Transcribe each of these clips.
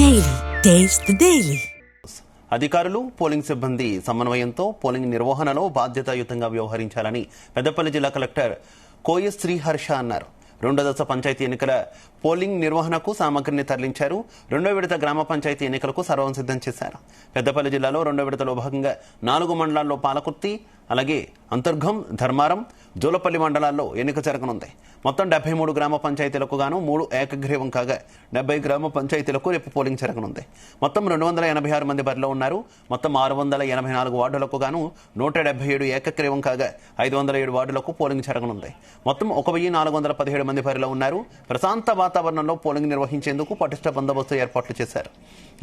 Daily taste the daily. అధికారులు polling సిబ్బంది సమన్వయంతో పోలింగ్ నిర్వహణలో బాధ్యతాయుతంగా వ్యవహరించాలని పెద్దపల్లి జిల్లా కలెక్టర్ కోయ శ్రీహర్ష అన్నారు. రెండో దశ పంచాయతీ ఎన్నికల పోలింగ్ నిర్వహణకు సామగ్రిని తరలించారు. రెండో విడత గ్రామ పంచాయతీ ఎన్నికలకు సర్వం సిద్ధం చేశారు. పెద్దపల్లి జిల్లాలో రెండో విడతలో భాగంగా 4 మండలాల్లో పాలకుర్తి, అలాగే అంతర్గం, ధర్మారం, జూలపల్లి మండలాల్లో ఎన్నిక జరగనుంది. మొత్తం 73 గ్రామ పంచాయతీలకు గాను 3 ఏకగ్రీవం కాగా 70 గ్రామ పంచాయతీలకు రేపు పోలింగ్ జరగనుంది. మొత్తం 286 మంది బరిలో ఉన్నారు. మొత్తం 684 వార్డులకు గాను 177 ఏకగ్రీవం కాగా 507 వార్డులకు పోలింగ్ జరగనుంది. మొత్తం 1417 మంది బరిలో ఉన్నారు. ప్రశాంత వాతావరణంలో పోలింగ్ నిర్వహించేందుకు పటిష్ట బందోబస్తు ఏర్పాట్లు చేశారు.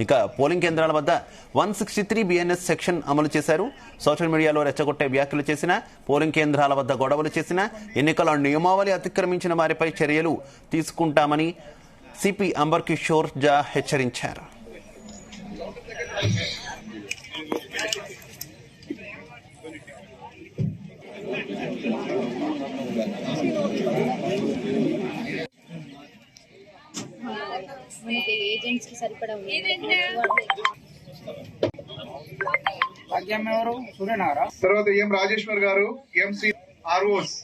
ఇక పోలింగ్ కేంద్రాల వద్ద 163 BNS సెక్షన్ అమలు చేశారు. సోషల్ మీడియాలో రెచ్చగొట్టే వ్యాఖ్యలు చేసిన, పోలింగ్ కేంద్రాల వద్ద గొడవలు చేసిన, ఎన్నికల నియమావళి అతిక్రమించిన వారిపై చర్యలు తీసుకుంటామని సిపి అంబర్ కిషోర్ జా హెచ్చరించారు. ఏజెంట్స్ కి సరిపడా తర్వాత ఎం రాజేశ్వర్ గారు, ఎంసీ ఆర్ఓస్